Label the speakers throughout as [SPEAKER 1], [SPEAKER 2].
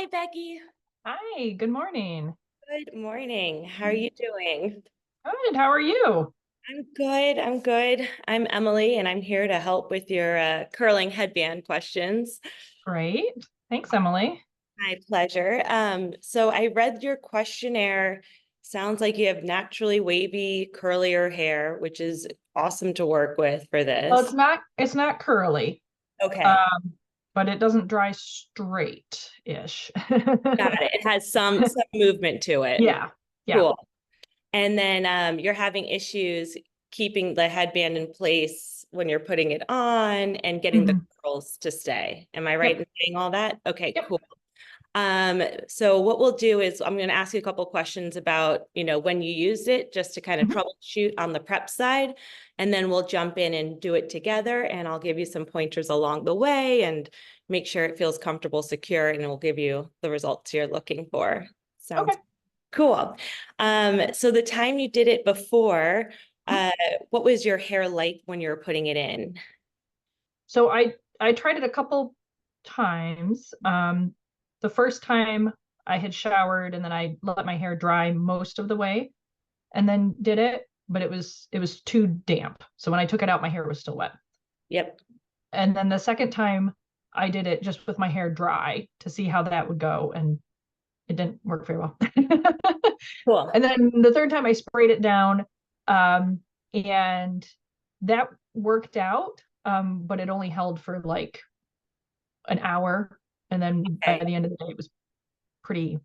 [SPEAKER 1] Hi, Becky.
[SPEAKER 2] Hi, good morning.
[SPEAKER 1] Good morning. How are you doing?
[SPEAKER 2] Good, how are you?
[SPEAKER 1] I'm good. I'm good. I'm Emily, and I'm here to help with your curling headband questions.
[SPEAKER 2] Great. Thanks, Emily.
[SPEAKER 1] My pleasure. So I read your questionnaire. Sounds like you have naturally wavy, curlier hair, which is awesome to work with for
[SPEAKER 2] Well,
[SPEAKER 1] this.
[SPEAKER 2] it's not curly,
[SPEAKER 1] Okay,
[SPEAKER 2] um, but it doesn't dry straight-ish.
[SPEAKER 1] got it. It has some movement to it.
[SPEAKER 2] Yeah, yeah.
[SPEAKER 1] Cool. And then you're having issues keeping the headband in place when you're putting it on and getting the
[SPEAKER 2] Mhm.
[SPEAKER 1] curls to stay. Am I right
[SPEAKER 2] Yep,
[SPEAKER 1] in saying all that? Okay,
[SPEAKER 2] yep.
[SPEAKER 1] cool. So what we'll do is I'm going to ask you a couple questions about, when you used it, just to kind of
[SPEAKER 2] Mhm.
[SPEAKER 1] troubleshoot on the prep side, and then we'll jump in and do it together, and I'll give you some pointers along the way and make sure it feels comfortable, secure, and we'll give you the results you're looking for. Sounds
[SPEAKER 2] Okay.
[SPEAKER 1] cool. So the time you did it before,
[SPEAKER 2] Mhm.
[SPEAKER 1] uh, what was your hair like when you were putting it in?
[SPEAKER 2] So I tried it a couple times. The first time I had showered and then I let my hair dry most of the way and then did it, but it was too damp. So when I took it out, my hair was still wet.
[SPEAKER 1] Yep.
[SPEAKER 2] And then the second time I did it just with my hair dry to see how that would go, and it didn't work very well.
[SPEAKER 1] Cool.
[SPEAKER 2] And then the third time I sprayed it down, um, and that worked out, but it only held for like an hour. And then by
[SPEAKER 1] Okay.
[SPEAKER 2] the end of the day, it was pretty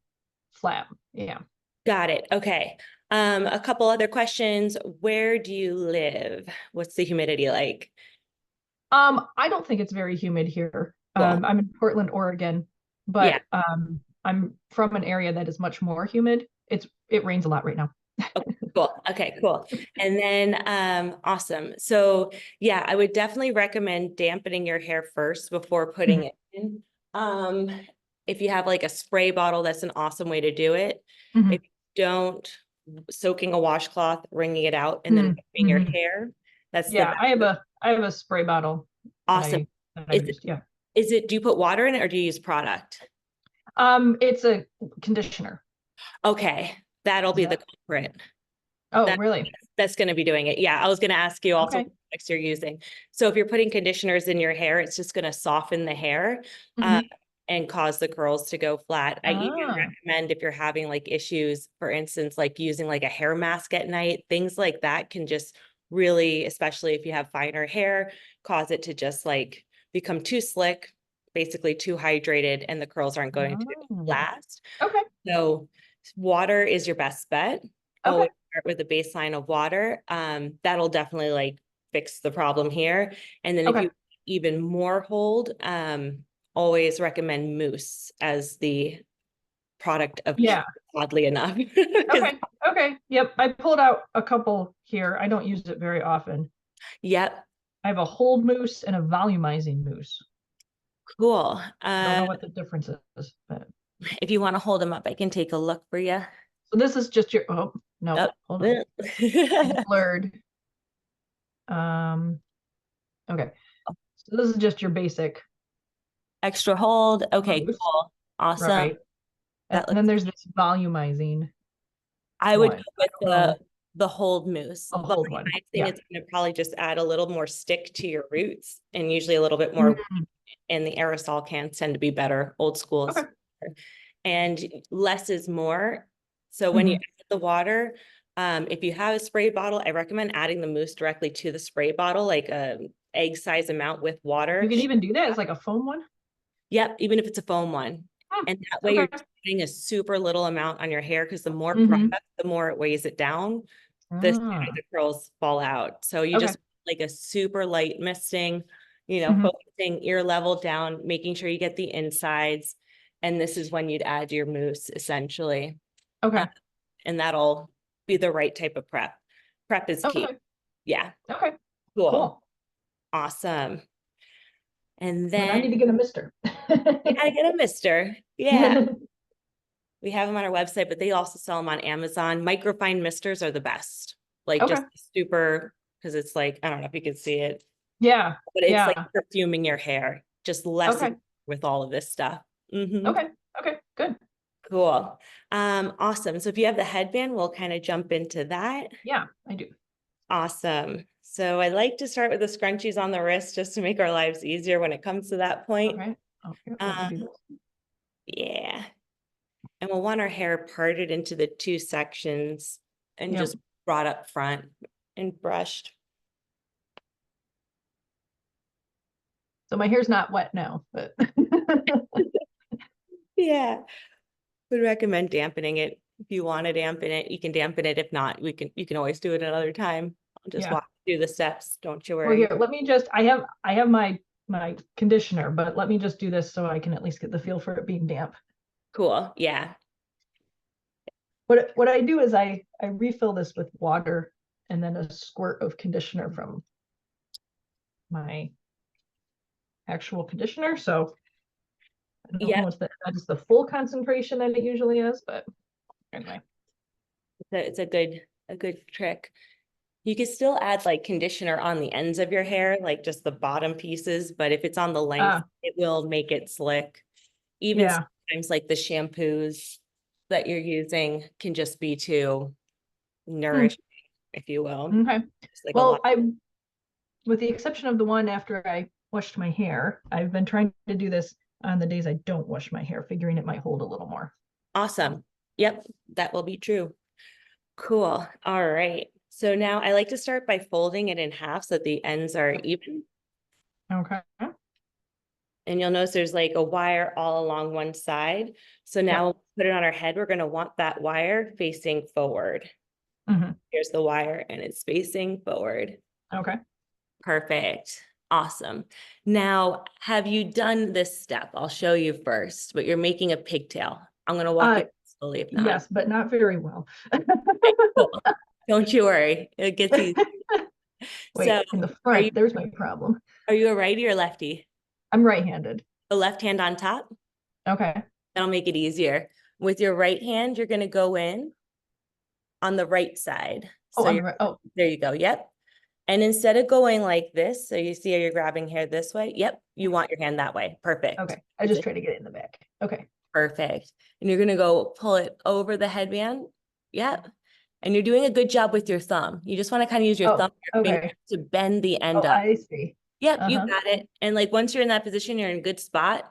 [SPEAKER 2] flat. Yeah.
[SPEAKER 1] Got it. Okay. A couple other questions. Where do you live? What's the humidity like?
[SPEAKER 2] I don't think it's very humid here.
[SPEAKER 1] Cool.
[SPEAKER 2] I'm in Portland, Oregon,
[SPEAKER 1] Yeah.
[SPEAKER 2] but I'm from an area that is much more humid. It rains a lot right now.
[SPEAKER 1] Okay, cool. Okay, cool. And then awesome. So yeah, I would definitely recommend dampening your hair first before putting
[SPEAKER 2] Mhm.
[SPEAKER 1] it in. Um, if you have like a spray bottle, that's an awesome way to do it.
[SPEAKER 2] Mhm.
[SPEAKER 1] If you don't, soaking a washcloth, wringing it out, and then
[SPEAKER 2] Mhm.
[SPEAKER 1] wiping your
[SPEAKER 2] Mhm.
[SPEAKER 1] hair. That's the
[SPEAKER 2] Yeah, I have a spray bottle that
[SPEAKER 1] awesome.
[SPEAKER 2] I've
[SPEAKER 1] Is
[SPEAKER 2] used. Yeah.
[SPEAKER 1] do you put water in it or do you use product?
[SPEAKER 2] It's a conditioner.
[SPEAKER 1] Okay, that'll
[SPEAKER 2] Is
[SPEAKER 1] be the
[SPEAKER 2] that?
[SPEAKER 1] culprit.
[SPEAKER 2] Oh,
[SPEAKER 1] That
[SPEAKER 2] really?
[SPEAKER 1] that's going to be doing it. Yeah, I was going to ask you also what
[SPEAKER 2] Okay.
[SPEAKER 1] products you're using. So if you're putting conditioners in your hair, it's just going to soften the hair uh,
[SPEAKER 2] Hmm.
[SPEAKER 1] and cause the curls to go flat. I even
[SPEAKER 2] Ah,
[SPEAKER 1] recommend if you're having like issues, for instance, like using like a hair mask at night, things like that can just really, especially if you have finer hair, cause it to just like become too slick, basically too hydrated, and the curls aren't going to
[SPEAKER 2] ah.
[SPEAKER 1] last.
[SPEAKER 2] Okay.
[SPEAKER 1] So water is your best bet.
[SPEAKER 2] Okay.
[SPEAKER 1] Always start with a baseline of water. That'll definitely like fix the problem here. And then if
[SPEAKER 2] Okay.
[SPEAKER 1] you even more hold, always recommend mousse as the product of choice,
[SPEAKER 2] Yeah.
[SPEAKER 1] oddly enough. Because
[SPEAKER 2] Okay. Okay. Yep. I pulled out a couple here. I don't use it very often.
[SPEAKER 1] yep,
[SPEAKER 2] I have a hold mousse and a volumizing mousse.
[SPEAKER 1] cool.
[SPEAKER 2] I don't know what the difference is, but
[SPEAKER 1] If you want to hold them up, I can take a look for you.
[SPEAKER 2] so this is just your, oh, no,
[SPEAKER 1] Oh.
[SPEAKER 2] hold on. It's blurred. Um, okay. So this is just your basic
[SPEAKER 1] Extra hold. Okay,
[SPEAKER 2] mousse,
[SPEAKER 1] cool. Awesome.
[SPEAKER 2] right? And
[SPEAKER 1] That
[SPEAKER 2] then
[SPEAKER 1] looks,
[SPEAKER 2] there's this volumizing
[SPEAKER 1] I would go
[SPEAKER 2] one. I
[SPEAKER 1] with
[SPEAKER 2] don't know.
[SPEAKER 1] the hold mousse.
[SPEAKER 2] A hold one.
[SPEAKER 1] Volumizing
[SPEAKER 2] Yeah.
[SPEAKER 1] is going to probably just add a little more stick to your roots and usually a little bit more,
[SPEAKER 2] Mhm.
[SPEAKER 1] and the aerosol cans tend to be better, old schools.
[SPEAKER 2] Okay.
[SPEAKER 1] And less is more. So when you
[SPEAKER 2] Hmm.
[SPEAKER 1] add the water, if you have a spray bottle, I recommend adding the mousse directly to the spray bottle, like a egg size amount with
[SPEAKER 2] You
[SPEAKER 1] water.
[SPEAKER 2] can even do that as like a foam one.
[SPEAKER 1] Yep, even if it's a foam one.
[SPEAKER 2] Hmm.
[SPEAKER 1] And that way you're
[SPEAKER 2] Okay.
[SPEAKER 1] putting a super little amount on your hair because the more
[SPEAKER 2] Hmm.
[SPEAKER 1] product, the more it weighs it down, the sooner
[SPEAKER 2] Ah,
[SPEAKER 1] the curls fall out. So you
[SPEAKER 2] okay.
[SPEAKER 1] just like a super light misting,
[SPEAKER 2] Hmm.
[SPEAKER 1] focusing ear level down, making sure you get the insides. And this is when you'd add your mousse essentially. Uh,
[SPEAKER 2] Okay.
[SPEAKER 1] and that'll be the right type of prep. Prep is key.
[SPEAKER 2] Okay.
[SPEAKER 1] Yeah,
[SPEAKER 2] Okay.
[SPEAKER 1] cool.
[SPEAKER 2] Cool.
[SPEAKER 1] Awesome. And
[SPEAKER 2] Then I
[SPEAKER 1] then
[SPEAKER 2] need to get a mister.
[SPEAKER 1] you gotta get a mister. Yeah. We have them on our website, but they also sell them on Amazon. Microfine misters are the best. Like just
[SPEAKER 2] Okay.
[SPEAKER 1] super, because it's like, I don't know if you can see it,
[SPEAKER 2] Yeah.
[SPEAKER 1] but it's like
[SPEAKER 2] Yeah.
[SPEAKER 1] perfuming your hair, just less
[SPEAKER 2] Okay.
[SPEAKER 1] with all of this stuff. Hmm.
[SPEAKER 2] Okay. Okay.
[SPEAKER 1] Cool. Awesome. So if you have the headband, we'll kind of jump into that.
[SPEAKER 2] Yeah, I do.
[SPEAKER 1] Awesome. So I like to start with the scrunchies on the wrist just to make our lives easier when it comes to that point.
[SPEAKER 2] Okay. Oh, here, let me do this.
[SPEAKER 1] Yeah. And we'll want our hair parted into the two sections and
[SPEAKER 2] Yep.
[SPEAKER 1] just brought up front and brushed.
[SPEAKER 2] So my hair's not wet now, but
[SPEAKER 1] Yeah. Would recommend dampening it. If you want to dampen it, you can dampen it. If not, you can always do it another time. I'll just
[SPEAKER 2] yeah.
[SPEAKER 1] walk through the steps. Don't you
[SPEAKER 2] Well,
[SPEAKER 1] worry.
[SPEAKER 2] here, let me just, I have my conditioner, but let me just do this so I can at least get the feel for it being damp.
[SPEAKER 1] Cool. Yeah.
[SPEAKER 2] What I do is I refill this with water and then a squirt of conditioner from my actual conditioner. So I don't
[SPEAKER 1] Yeah.
[SPEAKER 2] know if that is the full concentration that it usually is, but anyway.
[SPEAKER 1] It's a good trick. You can still add like conditioner on the ends of your hair, like just the bottom pieces, but if it's on the length, it will make it slick. Even
[SPEAKER 2] Yeah.
[SPEAKER 1] sometimes like the shampoos that you're using can just be too nourishing, if you will.
[SPEAKER 2] Okay.
[SPEAKER 1] Just like a
[SPEAKER 2] Well,
[SPEAKER 1] lot.
[SPEAKER 2] with the exception of the one after I washed my hair, I've been trying to do this on the days I don't wash my hair, figuring it might hold a little more.
[SPEAKER 1] Awesome. Yep, that will be true. Cool. All right. So now I like to start by folding it in half so that the ends are even.
[SPEAKER 2] Okay.
[SPEAKER 1] And you'll notice there's like a wire all along one side. So now we'll put it on our head. We're going to want that wire facing forward. Here's the wire and it's facing forward.
[SPEAKER 2] Okay.
[SPEAKER 1] Perfect. Awesome. Now, have you done this step? I'll show you first, but you're making a pigtail. I'm going to walk you slowly if not.
[SPEAKER 2] Yes, but not very well.
[SPEAKER 1] Okay, cool. Don't you worry. It gets easy.
[SPEAKER 2] Wait,
[SPEAKER 1] So
[SPEAKER 2] in the front, there's my problem.
[SPEAKER 1] are you a righty or lefty?
[SPEAKER 2] I'm right-handed.
[SPEAKER 1] The left hand on top?
[SPEAKER 2] Okay.
[SPEAKER 1] That'll make it easier. With your right hand, you're going to go in on the right side.
[SPEAKER 2] Oh,
[SPEAKER 1] So
[SPEAKER 2] on the right. Oh,
[SPEAKER 1] there you go. Yep. And instead of going like this, so you see how you're grabbing hair this way. Yep. You want your hand that way. Perfect.
[SPEAKER 2] okay. I just try to get it in the back. Okay.
[SPEAKER 1] Perfect. And you're going to go pull it over the headband. Yep. And you're doing a good job with your thumb. You just want to kind of use your thumb, your finger to bend the end
[SPEAKER 2] Oh,
[SPEAKER 1] up.
[SPEAKER 2] I see.
[SPEAKER 1] Yep, you got it. And like once you're in that position, you're in a good spot.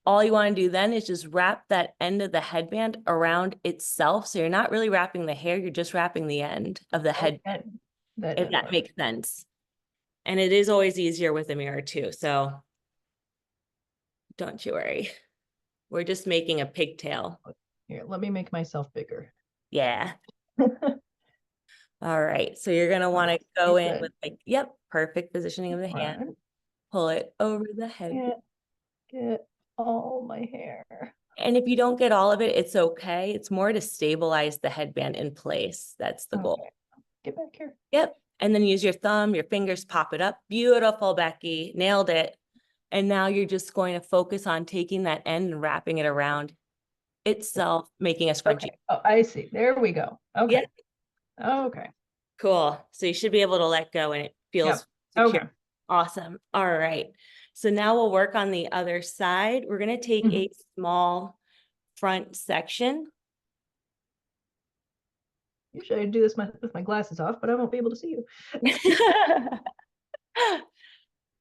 [SPEAKER 1] All you want to do then is just wrap that end of the headband around itself. So you're not really wrapping the hair, you're just wrapping the end of the headband, if that makes sense. And it is always easier with a mirror too. So don't you worry. We're just making a pigtail.
[SPEAKER 2] Here, let me make myself bigger.
[SPEAKER 1] Yeah. All right. So you're going to want to go in with like, yep, perfect positioning of the hand. Pull it over the head.
[SPEAKER 2] Get all my hair.
[SPEAKER 1] And if you don't get all of it, it's okay. It's more to stabilize the headband in place. That's the goal.
[SPEAKER 2] Get back here.
[SPEAKER 1] Yep. And then use your thumb, your fingers, pop it up. Beautiful, Becky. Nailed it. And now you're just going to focus on taking that end and wrapping it around itself, making a scrunchie.
[SPEAKER 2] Okay. Oh, I see. There we go. Okay.
[SPEAKER 1] Yep.
[SPEAKER 2] Okay.
[SPEAKER 1] Cool. So you should be able to let go and it feels secure.
[SPEAKER 2] Okay.
[SPEAKER 1] Awesome. All right. So now we'll work on the other side. We're going to take a small front section.
[SPEAKER 2] Usually I do this with my glasses off, but I won't be able to see you.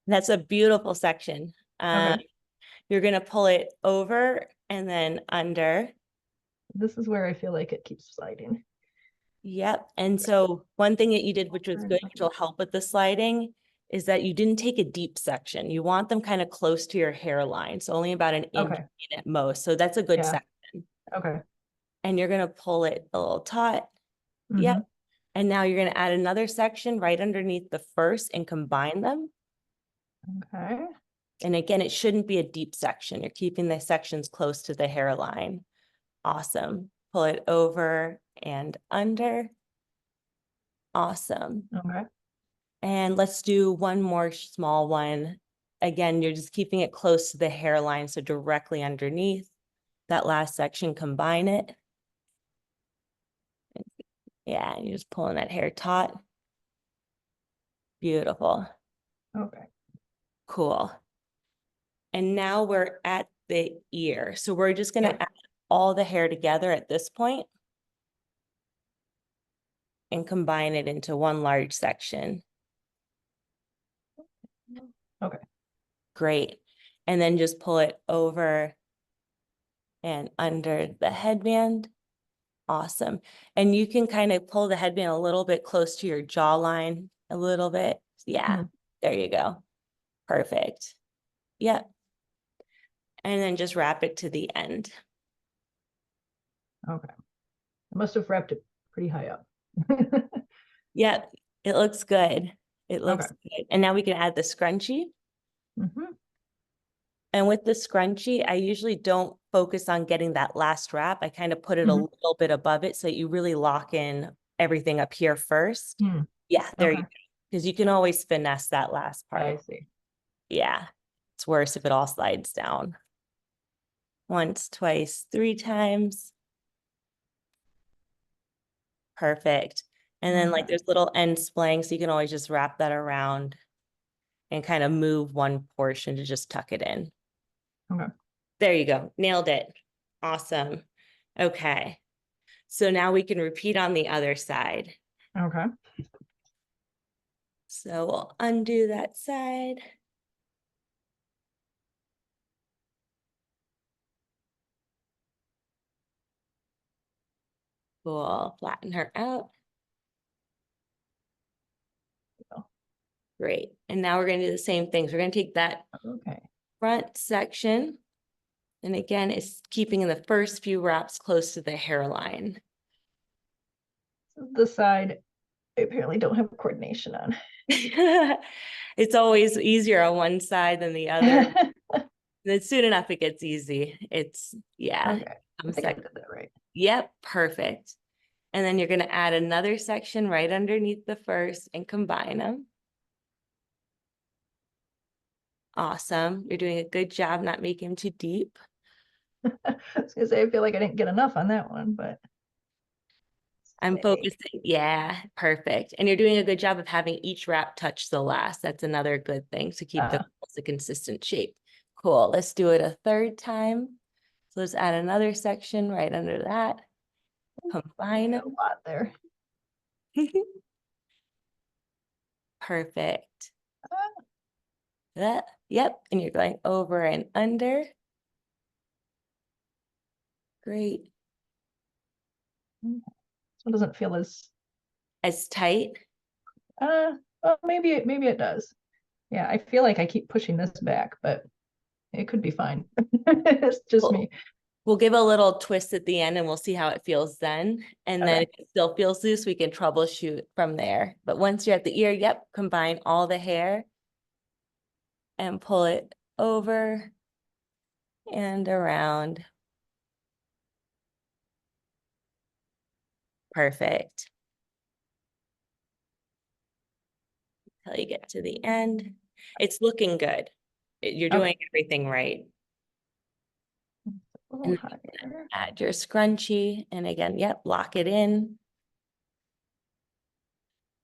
[SPEAKER 1] That's a beautiful section. You're going to pull it over and then under.
[SPEAKER 2] This is where I feel like it keeps sliding.
[SPEAKER 1] Yep. And so one thing that you did, which was good, which will help with the sliding, is that you didn't take a deep section. You want them kind of close to your hairline. So only about an inch in at most. So that's a good section.
[SPEAKER 2] Okay.
[SPEAKER 1] And you're going to pull it a little taut. Yep. And now you're going to add another section right underneath the first and combine them.
[SPEAKER 2] Okay.
[SPEAKER 1] And again, it shouldn't be a deep section. You're keeping the sections close to the hairline. Awesome. Pull it over and under. Awesome.
[SPEAKER 2] Okay.
[SPEAKER 1] And let's do one more small one. Again, you're just keeping it close to the hairline, so directly underneath that last section, combine it. Yeah, and you're just pulling that hair taut. Beautiful.
[SPEAKER 2] Okay.
[SPEAKER 1] Cool. And now we're at the ear. So we're just going to add all the hair together at this point and combine it into one large section.
[SPEAKER 2] Okay.
[SPEAKER 1] Great. And then just pull it over and under the headband. Awesome. And you can kind of pull the headband a little bit close to your jawline, a little bit. Yeah, there you go. Perfect. Yep. And then just wrap it to the end.
[SPEAKER 2] Okay. I must have wrapped it pretty high up.
[SPEAKER 1] Yep, it looks good. It looks
[SPEAKER 2] Okay.
[SPEAKER 1] good. And now we can add the scrunchie.
[SPEAKER 2] Mm-hmm.
[SPEAKER 1] And with the scrunchie, I usually don't focus on getting that last wrap. I kind of put it a little bit above it so that you really lock in everything up here first.
[SPEAKER 2] Mm.
[SPEAKER 1] Yeah, there you
[SPEAKER 2] Okay.
[SPEAKER 1] go. Because you can always finesse that last part.
[SPEAKER 2] I see.
[SPEAKER 1] Yeah, it's worse if it all slides down. Once, twice, 3 times. Perfect. And then like
[SPEAKER 2] Okay.
[SPEAKER 1] there's little end splaying, so you can always just wrap that around and kind of move one portion to just tuck it in.
[SPEAKER 2] Okay.
[SPEAKER 1] There you go. Nailed it. Awesome. Okay. So now we can repeat on the other side.
[SPEAKER 2] Okay.
[SPEAKER 1] So we'll undo that side. We'll flatten her out. Great. And now we're going to do the same things. We're going to take that
[SPEAKER 2] Okay.
[SPEAKER 1] front section. And again, it's keeping the first few wraps close to the hairline.
[SPEAKER 2] The side I apparently don't have coordination on.
[SPEAKER 1] It's always easier on one side than the other. Then soon enough, it gets easy. It's, yeah.
[SPEAKER 2] Okay. I think I did that right.
[SPEAKER 1] Yep, perfect. And then you're going to add another section right underneath the first and combine them. Awesome. You're doing a good job not making them too deep.
[SPEAKER 2] I was gonna say I feel like I didn't get enough on that one, but
[SPEAKER 1] I'm focusing. Yeah, perfect. And you're doing a good job of having each wrap touch the last. That's another good thing to keep the a consistent shape. Cool. Let's do it a third time. So let's add another section right under that. Combine
[SPEAKER 2] a lot there.
[SPEAKER 1] Perfect. Yep. And you're going over and under. Great.
[SPEAKER 2] This one doesn't feel
[SPEAKER 1] As tight.
[SPEAKER 2] well, maybe it does. Yeah, I feel like I keep pushing this back, but it could be fine. It's just me.
[SPEAKER 1] We'll give a little twist at the end and we'll see how it feels then. And then
[SPEAKER 2] Okay.
[SPEAKER 1] if it still feels loose, we can troubleshoot from there. But once you're at the ear, yep, combine all the hair and pull it over and around. Perfect. Until you get to the end. It's looking good. You're doing everything right.
[SPEAKER 2] A little higher.
[SPEAKER 1] Add your scrunchie. And again, yep, lock it in.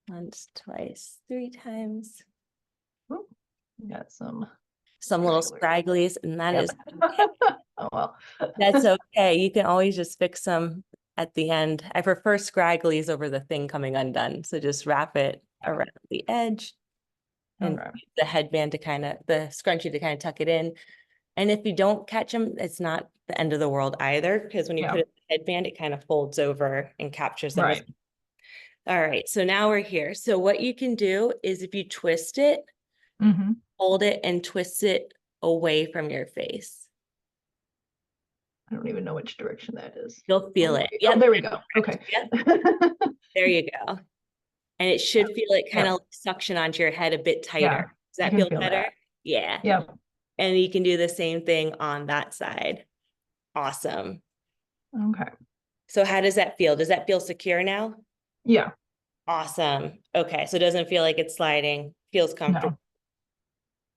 [SPEAKER 1] Once, twice, 3 times.
[SPEAKER 2] Ooh, got some
[SPEAKER 1] Little scragglies, and that is
[SPEAKER 2] okay. Oh well.
[SPEAKER 1] That's okay. You can always just fix them at the end. I prefer scragglies over the thing coming undone. So just wrap it around the edge and use the headband to the scrunchie to kind of tuck it in. And if you don't catch them, it's not the end of the world either, because when you put it in the headband, it kind of folds over and captures them.
[SPEAKER 2] Right.
[SPEAKER 1] All right, so now we're here. So what you can do is if you twist it, hold it and twist it away from your face.
[SPEAKER 2] I don't even know which direction that is.
[SPEAKER 1] You'll feel it.
[SPEAKER 2] Yeah, there we go. Okay.
[SPEAKER 1] Yep. There you go. And it should feel it kind of suction onto your head a bit tighter. Does that feel better?
[SPEAKER 2] That.
[SPEAKER 1] Yeah.
[SPEAKER 2] Yep.
[SPEAKER 1] And you can do the same thing on that side. Awesome.
[SPEAKER 2] Okay.
[SPEAKER 1] So how does that feel? Does that feel secure now?
[SPEAKER 2] Yeah.
[SPEAKER 1] Awesome. Okay. So it doesn't feel like it's sliding. Feels comfortable. No.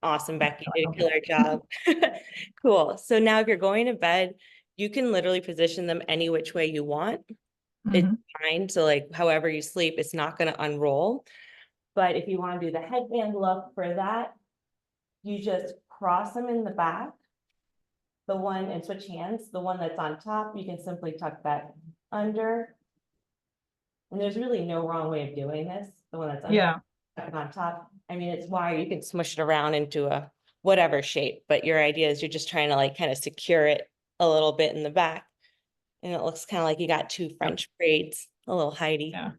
[SPEAKER 1] Awesome, Becky. You did a killer job. Cool. So now if you're going to bed, you can literally position them any which way you want. It's fine. So like however you sleep, it's not going to unroll. But if you want to do the headband look for that, you just cross them in the back the one, and switch hands, the one that's on top, you can simply tuck that under. And there's really no wrong way of doing this. The one that's under,
[SPEAKER 2] Yeah.
[SPEAKER 1] tuck it on top. I mean, it's wire, you can smush it around into a whatever shape, but your idea is you're just trying to like kind of secure it a little bit in the back. And it looks kind of like you got two French braids, a little Heidi.
[SPEAKER 2] Yeah.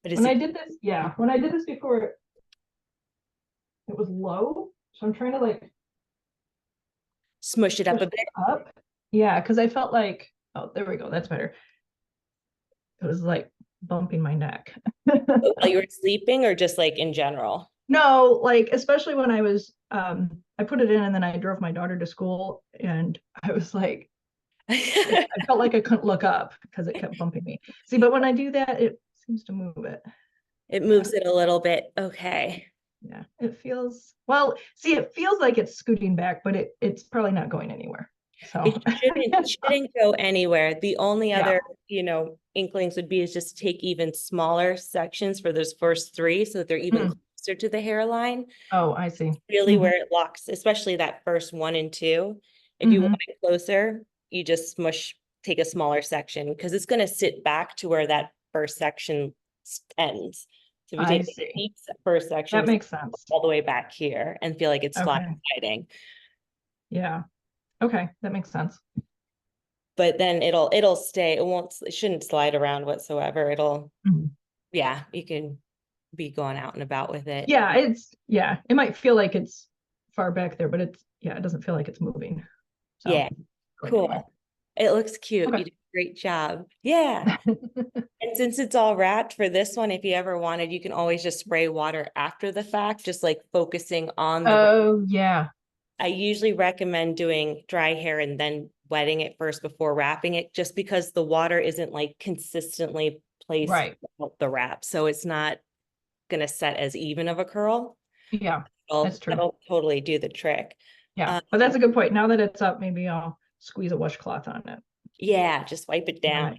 [SPEAKER 1] But is
[SPEAKER 2] When I
[SPEAKER 1] it
[SPEAKER 2] did this, yeah, when I did this before, it was low. So I'm trying to like
[SPEAKER 1] smush it up
[SPEAKER 2] push
[SPEAKER 1] a bit?
[SPEAKER 2] it up. Yeah, because I felt like, oh, there we go. That's better. It was like bumping my neck.
[SPEAKER 1] While you were sleeping or just like in general?
[SPEAKER 2] No, like especially when I was I put it in and then I drove my daughter to school and I was like I felt like I couldn't look up because it kept bumping me. See, but when I do that, it seems to move it.
[SPEAKER 1] It moves it a little bit. Okay.
[SPEAKER 2] Yeah, it feels well, see, it feels like it's scooting back, but it's probably not going anywhere. So
[SPEAKER 1] It shouldn't go anywhere. The only
[SPEAKER 2] Yeah.
[SPEAKER 1] other, inklings would be is just take even smaller sections for those first three so that they're even closer to the hairline.
[SPEAKER 2] Oh, I see.
[SPEAKER 1] Really where it locks, especially that first 1 and 2. If you want it closer, you just take a smaller section because it's going to sit back to where that first section ends. So if you
[SPEAKER 2] I
[SPEAKER 1] take the
[SPEAKER 2] see.
[SPEAKER 1] deep first section,
[SPEAKER 2] That makes sense.
[SPEAKER 1] all the way back here and feel like it's flat
[SPEAKER 2] Okay.
[SPEAKER 1] and sliding.
[SPEAKER 2] Yeah. Okay, that makes sense.
[SPEAKER 1] But then it'll stay. It shouldn't slide around whatsoever. Yeah, you can be going out and about with it.
[SPEAKER 2] Yeah, it might feel like it's far back there, but it doesn't feel like it's moving. So
[SPEAKER 1] Yeah, cool.
[SPEAKER 2] anyway.
[SPEAKER 1] It looks cute.
[SPEAKER 2] Okay.
[SPEAKER 1] You did a great job. Yeah. And since it's all wrapped for this one, if you ever wanted, you can always just spray water after the fact, just like focusing on the.
[SPEAKER 2] Oh, yeah.
[SPEAKER 1] I usually recommend doing dry hair and then wetting it first before wrapping it, just because the water isn't like consistently placed
[SPEAKER 2] Right.
[SPEAKER 1] throughout the wrap. So it's not going to set as even of a curl.
[SPEAKER 2] Yeah, that's true.
[SPEAKER 1] That'll totally do the trick.
[SPEAKER 2] Yeah, but that's a good point. Now that it's up, maybe I'll squeeze a washcloth on it.
[SPEAKER 1] Yeah, just wipe it down.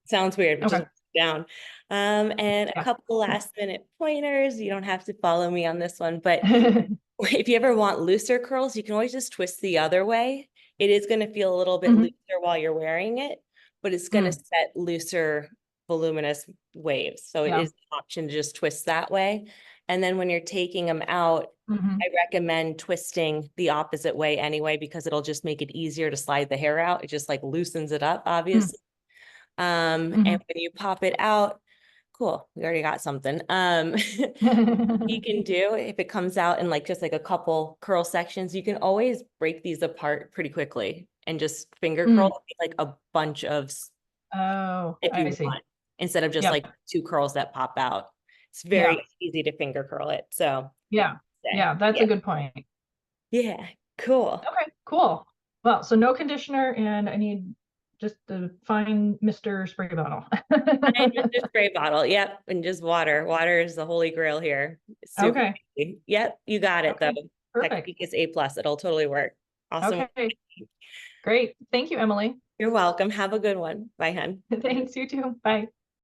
[SPEAKER 1] Sounds weird, but just wipe it down. And a couple last minute pointers. You don't have to follow me on this one, but if you ever want looser curls, you can always just twist the other way. It is going to feel a little bit looser while you're wearing it, but it's going to set looser, voluminous waves. So it is an option to just twist that way. And then when you're taking them out, I recommend twisting the opposite way anyway, because it'll just make it easier to slide the hair out. It just like loosens it up, obviously. And when you pop it out, cool, we already got something. You can do, if it comes out in like just like a couple curl sections, you can always break these apart pretty quickly and just finger curl like a bunch of, if you want, instead of just like 2 curls that pop out. It's very easy to finger curl it. So
[SPEAKER 2] yeah, that's a good point.
[SPEAKER 1] Yeah, cool.
[SPEAKER 2] Okay, cool. Well, so no conditioner, and I need just the fine Mr. Spray bottle.
[SPEAKER 1] Just a spray bottle. Yep. And just water. Water is the holy grail here. Super easy. Yep. You got it though.
[SPEAKER 2] Perfect.
[SPEAKER 1] Technique is A+. It'll totally work. Awesome.
[SPEAKER 2] Okay. Great. Thank you, Emily.
[SPEAKER 1] You're welcome. Have a good one. Bye, hun.
[SPEAKER 2] Thanks, you too. Bye.